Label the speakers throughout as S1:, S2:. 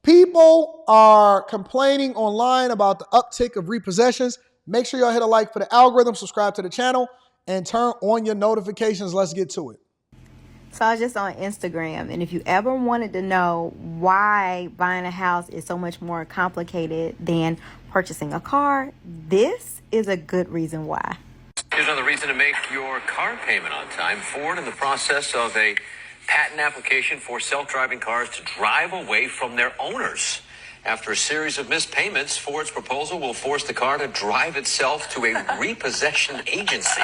S1: People are complaining online about the uptick of repossessions. Make sure y'all hit a like for the algorithm, subscribe to the channel, and turn on your notifications. Let's get to it.
S2: So I was just on Instagram, and if you ever wanted to know why buying a house is so much more complicated than purchasing a car, this is a good reason why.
S3: Here's another reason to make your car payment on time. Ford in the process of a patent application for self-driving cars to drive away from their owners. After a series of missed payments, Ford's proposal will force the car to drive itself to a repossession agency.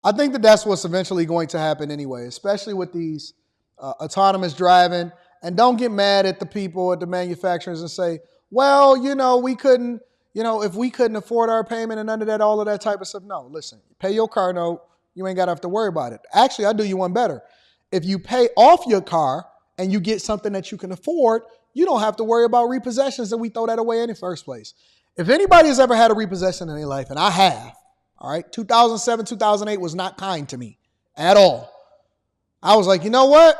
S1: I think that that's what's eventually going to happen anyway, especially with these autonomous driving. And don't get mad at the people at the manufacturers and say, well, we couldn't, if we couldn't afford our payment and none of that, all of that type of stuff. No, listen, pay your car note. You ain't got to have to worry about it. Actually, I'll do you one better. If you pay off your car and you get something that you can afford, you don't have to worry about repossessions and we throw that away in the first place. If anybody has ever had a repossession in their life, and I have, all right, 2007, 2008 was not kind to me at all. I was like, you know what?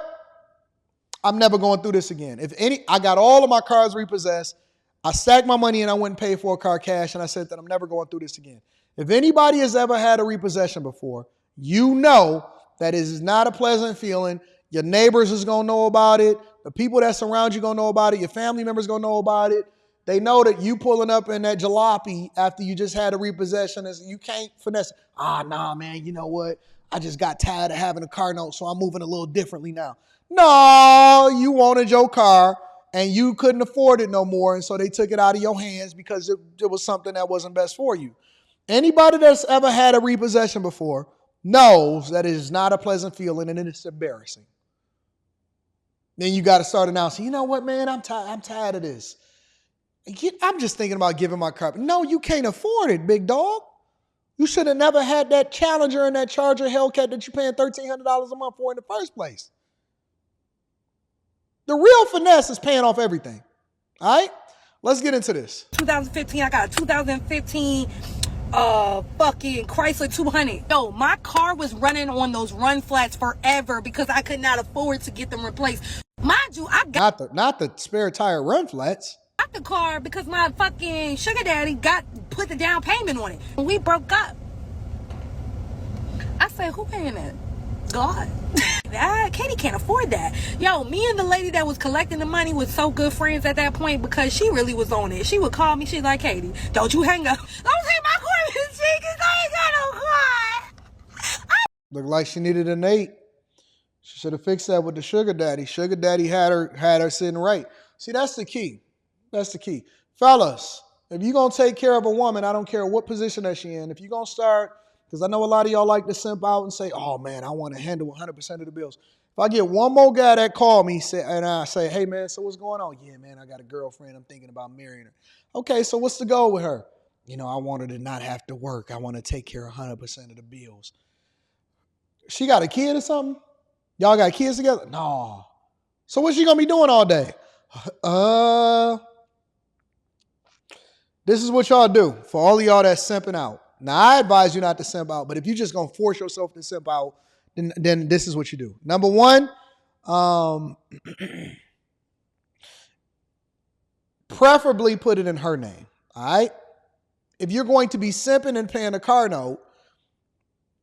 S1: I'm never going through this again. I got all of my cars repossessed. I stacked my money and I went and paid for a car cash, and I said that I'm never going through this again. If anybody has ever had a repossession before, you know that it is not a pleasant feeling. Your neighbors is going to know about it. The people that surround you going to know about it. Your family members going to know about it. They know that you pulling up in that jalopy after you just had a repossession is you can't finesse. Nah, man, you know what? I just got tired of having a car note, so I'm moving a little differently now. No, you wanted your car and you couldn't afford it no more, and so they took it out of your hands because it was something that wasn't best for you. Anybody that's ever had a repossession before knows that it is not a pleasant feeling and it is embarrassing. Then you got to start announcing, you know what, man, I'm tired of this. I'm just thinking about giving my car. No, you can't afford it, big dog. You should have never had that Challenger and that Charger Hellcat that you're paying $1,300 a month for in the first place. The real finesse is paying off everything. All right? Let's get into this.
S4: 2015, I got a 2015 fucking Chrysler 200. Yo, my car was running on those run flats forever because I could not afford to get them replaced. Mind you, I got
S1: not the spare tire run flats.
S4: Got the car because my fucking sugar daddy put the down payment on it. When we broke up, I said, who paying that? God. Katie can't afford that. Yo, me and the lady that was collecting the money was so good friends at that point because she really was on it. She would call me. She's like, Katie, don't you hang up. Don't take my car because I ain't got no car.
S1: Looked like she needed an 8. She should have fixed that with the sugar daddy. Sugar daddy had her sitting right. See, that's the key. That's the key. Fellas, if you're going to take care of a woman, I don't care what position that she in. If you're going to start, because I know a lot of y'all like to simp out and say, oh, man, I want to handle 100% of the bills. If I get one more guy that call me and I say, hey, man, so what's going on? Yeah, man, I got a girlfriend. I'm thinking about marrying her. Okay, so what's the goal with her? I want her to not have to work. I want to take care of 100% of the bills. She got a kid or something? Y'all got kids together? No. So what's she going to be doing all day? This is what y'all do for all of y'all that's simping out. Now, I advise you not to simp out, but if you're just going to force yourself to simp out, then this is what you do. Number one, preferably put it in her name, all right? If you're going to be simping and paying a car note,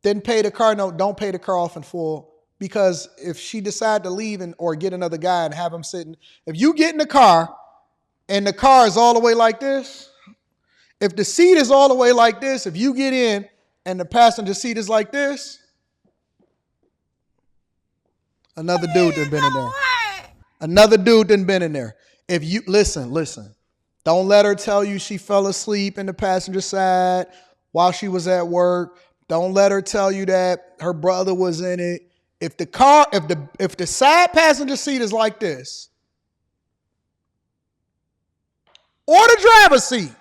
S1: then pay the car note. Don't pay the car off in full, because if she decide to leave or get another guy and have him sitting, if you get in the car and the car is all the way like this, if the seat is all the way like this, if you get in and the passenger seat is like this, another dude done been in there. Another dude done been in there. If you listen, don't let her tell you she fell asleep in the passenger side while she was at work. Don't let her tell you that her brother was in it. If the side passenger seat is like this, or the driver's seat,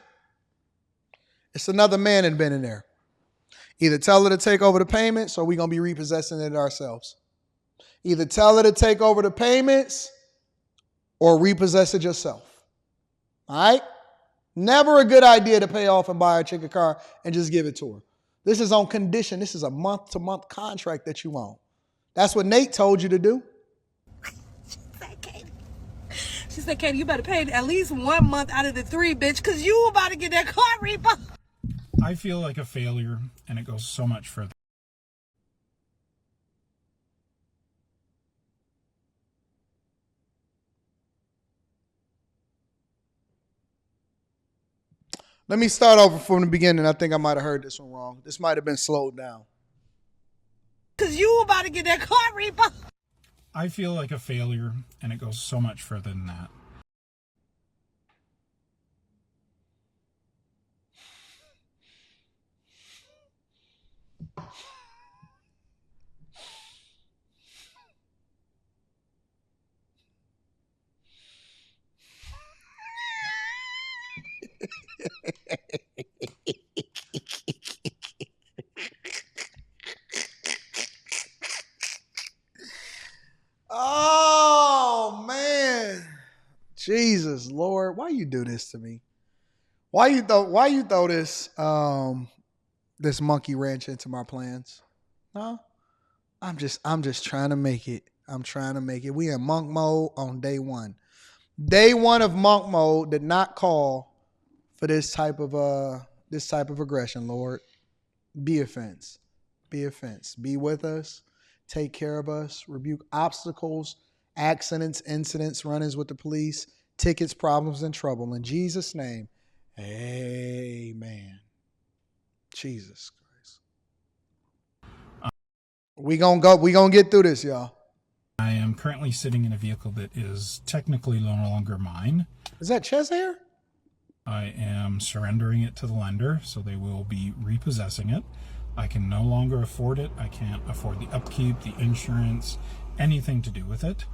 S1: it's another man that been in there. Either tell her to take over the payments or we're going to be repossessing it ourselves. Either tell her to take over the payments or repossess it yourself. All right? Never a good idea to pay off and buy a chick a car and just give it to her. This is on condition. This is a month-to-month contract that you own. That's what Nate told you to do.
S4: She said, Katie, you better pay at least 1 month out of the 3, bitch, because you about to get that car repo.
S5: I feel like a failure, and it goes so much further.
S1: Let me start over from the beginning. I think I might have heard this one wrong. This might have been slowed down.
S4: Because you about to get that car repo.
S5: I feel like a failure, and it goes so much further than that.
S1: Oh man, Jesus Lord, why you do this to me? Why you throw this this monkey wrench into my plans? No, I'm just trying to make it. I'm trying to make it. We in monk mode on day one. Day one of monk mode did not call for this type of aggression, Lord. Be offense. Be offense. Be with us. Take care of us. Rebuke obstacles, accidents, incidents, run-ins with the police, tickets, problems, and trouble. In Jesus' name, amen. Jesus Christ. We gonna get through this, y'all.
S5: I am currently sitting in a vehicle that is technically no longer mine.
S1: Is that chest hair?
S5: I am surrendering it to the lender, so they will be repossessing it. I can no longer afford it. I can't afford the upkeep, the insurance, anything to do with it.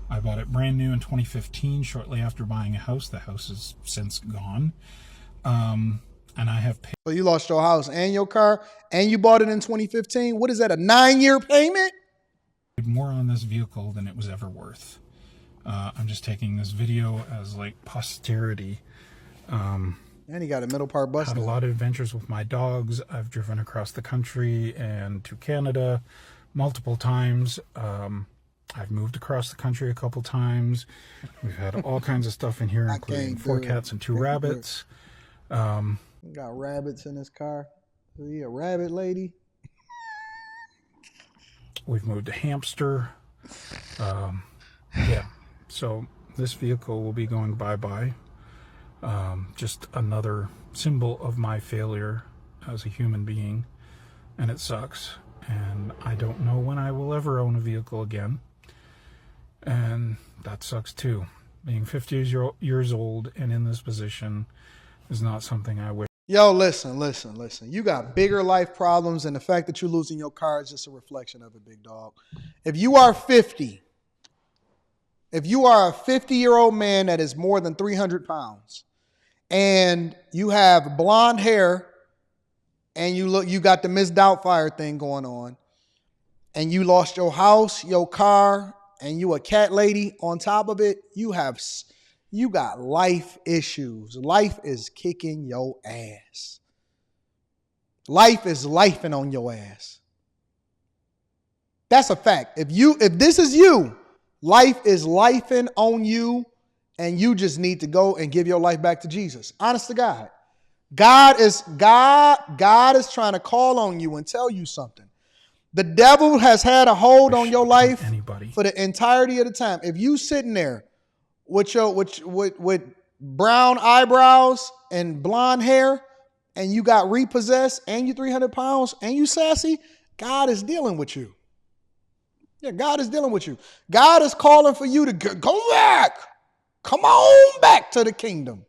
S5: I bought it brand new in 2015, shortly after buying a house. The house is since gone. And I have paid.
S1: So you lost your house and your car, and you bought it in 2015? What is that, a 9-year payment?
S5: More on this vehicle than it was ever worth. I'm just taking this video as like posterity.
S1: And he got a middle part busted.
S5: Had a lot of adventures with my dogs. I've driven across the country and to Canada multiple times. I've moved across the country a couple times. We've had all kinds of stuff in here, including 4 cats and 2 rabbits.
S1: Got rabbits in his car. Is he a rabbit lady?
S5: We've moved a hamster. Yeah, so this vehicle will be going bye-bye. Just another symbol of my failure as a human being, and it sucks. And I don't know when I will ever own a vehicle again, and that sucks too. Being 50 years old and in this position is not something I wish.
S1: Yo, listen. You got bigger life problems, and the fact that you're losing your car is just a reflection of it, big dog. If you are 50, if you are a 50-year-old man that is more than 300 pounds, and you have blonde hair, and you got the Miss Doubtfire thing going on, and you lost your house, your car, and you a cat lady on top of it, you got life issues. Life is kicking your ass. Life is lifing on your ass. That's a fact. If this is you, life is lifing on you, and you just need to go and give your life back to Jesus. Honest to God. God is trying to call on you and tell you something. The devil has had a hold on your life for the entirety of the time. If you sitting there with brown eyebrows and blonde hair, and you got repossessed, and you 300 pounds, and you sassy, God is dealing with you. Yeah, God is dealing with you. God is calling for you to go back. Come on back to the kingdom.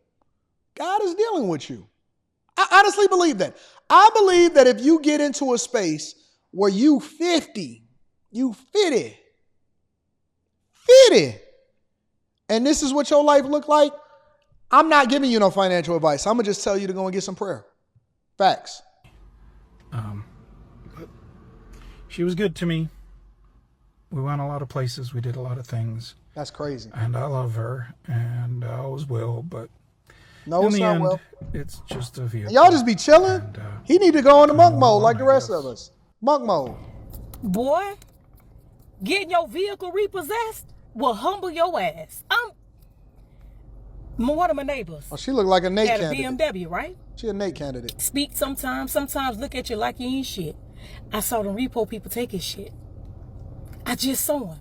S1: God is dealing with you. I honestly believe that. I believe that if you get into a space where you 50, you 50, and this is what your life look like, I'm not giving you no financial advice. I'm going to just tell you to go and get some prayer. Facts.
S5: But she was good to me. We went a lot of places. We did a lot of things.
S1: That's crazy.
S5: And I love her, and I always will, but
S1: no,
S5: in
S1: it's
S5: the
S1: not
S5: end,
S1: well.
S5: It's just a vehicle.
S1: Y'all just be chilling.
S5: And,
S1: he need to go into monk mode like the rest of us. Monk mode.
S4: Boy, getting your vehicle repossessed will humble your ass. One of my neighbors
S1: Oh, she looked like a Nate
S4: had a
S1: candidate.
S4: BMW, right?
S1: She a Nate candidate.
S4: Speak sometimes look at you like you ain't shit. I saw the repo people take his shit. I just saw him.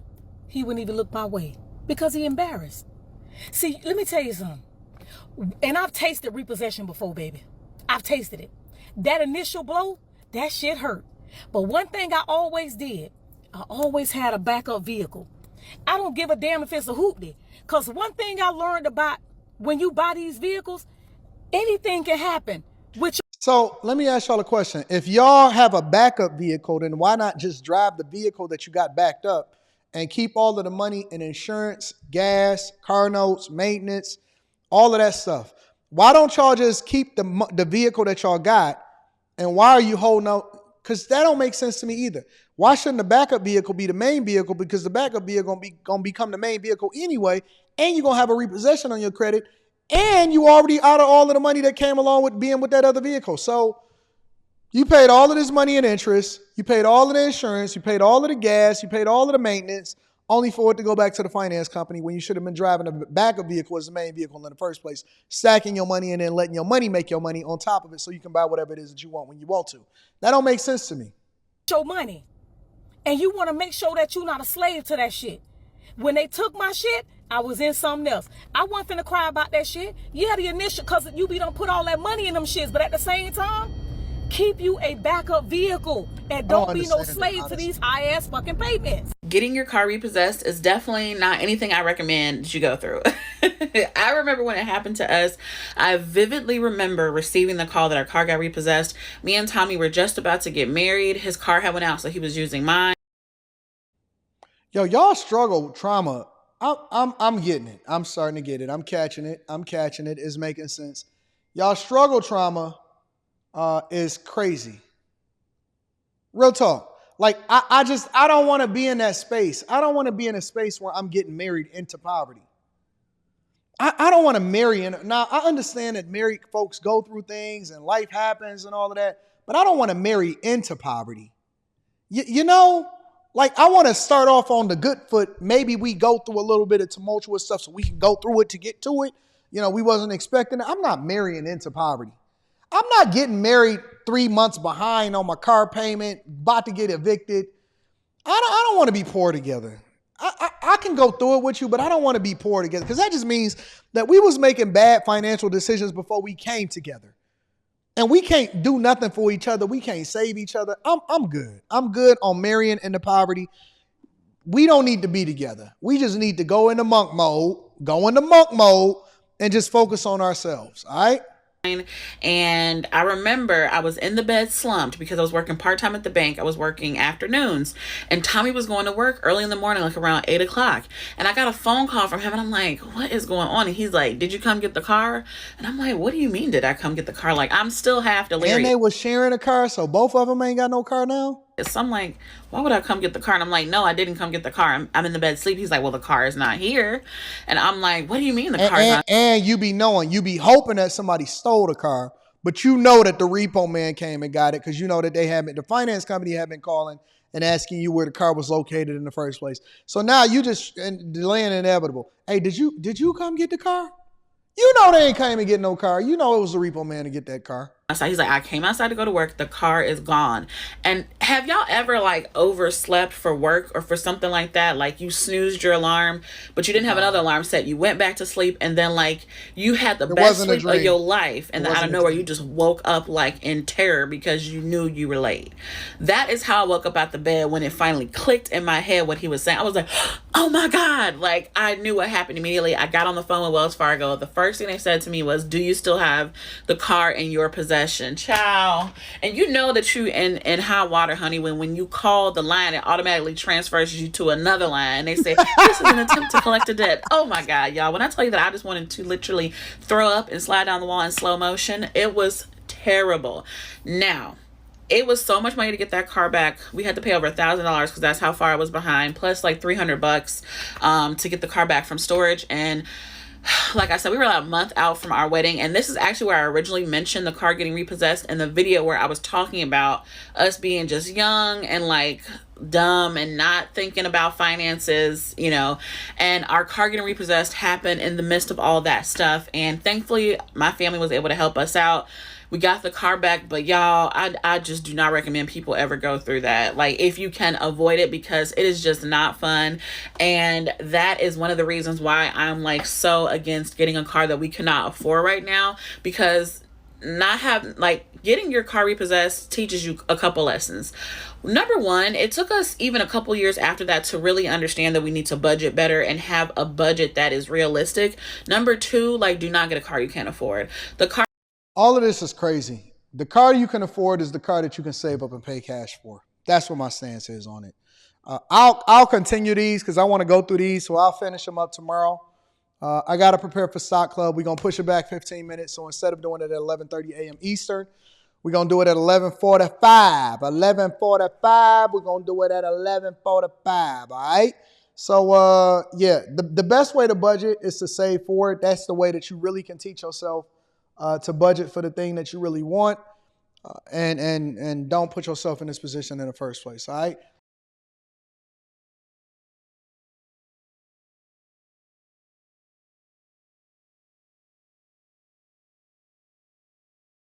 S4: He wouldn't even look my way because he embarrassed. See, let me tell you something. And I've tasted repossession before, baby. I've tasted it. That initial blow, that shit hurt. But one thing I always did, I always had a backup vehicle. I don't give a damn if it's a hoopty. Because one thing I learned about when you buy these vehicles, anything can happen.
S1: So let me ask y'all a question. If y'all have a backup vehicle, then why not just drive the vehicle that you got backed up and keep all of the money in insurance, gas, car notes, maintenance, all of that stuff? Why don't y'all just keep the vehicle that y'all got? And why are you holding out? Because that don't make sense to me either. Why shouldn't the backup vehicle be the main vehicle? Because the backup vehicle gonna become the main vehicle anyway, and you're gonna have a repossession on your credit, and you already out of all of the money that came along with being with that other vehicle. So you paid all of this money in interest, you paid all of the insurance, you paid all of the gas, you paid all of the maintenance, only for it to go back to the finance company when you should have been driving a backup vehicle as the main vehicle in the first place, stacking your money and then letting your money make your money on top of it so you can buy whatever it is that you want when you want to. That don't make sense to me.
S4: Your money. And you want to make sure that you're not a slave to that shit. When they took my shit, I was in something else. I wasn't finna cry about that shit. Yeah, the initial, because you be done put all that money in them shits, but at the same time, keep you a backup vehicle and don't be no slave to these high-ass fucking payments.
S6: Getting your car repossessed is definitely not anything I recommend that you go through. I remember when it happened to us. I vividly remember receiving the call that our car got repossessed. Me and Tommy were just about to get married. His car had went out, so he was using mine.
S1: Yo, y'all struggle with trauma. I'm getting it. I'm starting to get it. I'm catching it. It's making sense. Y'all struggle trauma is crazy. Real talk. Like, I don't want to be in that space. I don't want to be in a space where I'm getting married into poverty. I don't want to marry in. Now, I understand that married folks go through things and life happens and all of that, but I don't want to marry into poverty. You know, like, I want to start off on the good foot. Maybe we go through a little bit of tumultuous stuff so we can go through it to get to it. You know, we wasn't expecting it. I'm not marrying into poverty. I'm not getting married 3 months behind on my car payment, about to get evicted. I don't want to be poor together. I can go through it with you, but I don't want to be poor together because that just means that we was making bad financial decisions before we came together. And we can't do nothing for each other. We can't save each other. I'm good. I'm good on marrying into poverty. We don't need to be together. We just need to go into monk mode, and just focus on ourselves. All right?
S6: And I remember I was in the bed slumped because I was working part-time at the bank. I was working afternoons and Tommy was going to work early in the morning, like around 8 o'clock. And I got a phone call from him and I'm like, what is going on? And he's like, did you come get the car? And I'm like, what do you mean did I come get the car? Like, I'm still half delirious.
S1: And they was sharing a car, so both of them ain't got no car now?
S6: So I'm like, why would I come get the car? And I'm like, no, I didn't come get the car. I'm in the bed sleep. He's like, well, the car is not here. And I'm like, what do you mean the car is not?
S1: And you be hoping that somebody stole the car, but you know that the repo man came and got it because you know that the finance company had been calling and asking you where the car was located in the first place. So now you just delaying inevitable. Hey, did you come get the car? You know they ain't came and get no car. You know it was the repo man to get that car.
S6: He's like, I came outside to go to work. The car is gone. And have y'all ever like overslept for work or for something like that? Like you snoozed your alarm, but you didn't have another alarm set. You went back to sleep and then like you had the best sleep of your life. And then out of nowhere, you just woke up like in terror because you knew you were late. That is how I woke up out the bed when it finally clicked in my head what he was saying. I was like, oh my God. Like I knew what happened immediately. I got on the phone with Wells Fargo. The first thing they said to me was, do you still have the car in your possession? Child. And you know that you in hot water, honey, when you call the line, it automatically transfers you to another line. They say, this is an attempt to collect a debt. Oh my God, y'all. When I tell you that I just wanted to literally throw up and slide down the wall in slow motion, it was terrible. Now, it was so much money to get that car back. We had to pay over $1,000 because that's how far I was behind, plus like $300 to get the car back from storage. And like I said, we were about a month out from our wedding. And this is actually where I originally mentioned the car getting repossessed in the video where I was talking about us being just young and like dumb and not thinking about finances, you know, and our car getting repossessed happened in the midst of all that stuff. And thankfully, my family was able to help us out. We got the car back, but y'all, I just do not recommend people ever go through that. Like, if you can avoid it, because it is just not fun. And that is one of the reasons why I'm like so against getting a car that we cannot afford right now, because not have like getting your car repossessed teaches you a couple lessons. Number one, it took us even a couple years after that to really understand that we need to budget better and have a budget that is realistic. Number two, like, do not get a car you can't afford. The car
S1: All of this is crazy. The car you can afford is the car that you can save up and pay cash for. That's what my stance is on it. I'll continue these because I want to go through these, so I'll finish them up tomorrow. I got to prepare for Stock Club. We're going to push it back 15 minutes. So instead of doing it at 11:30 a.m. Eastern, we're going to do it at 11:45. 11:45, we're going to do it at 11:45, all right? So, yeah, the best way to budget is to save for it. That's the way that you really can teach yourself to budget for the thing that you really want, and don't put yourself in this position in the first place, all right?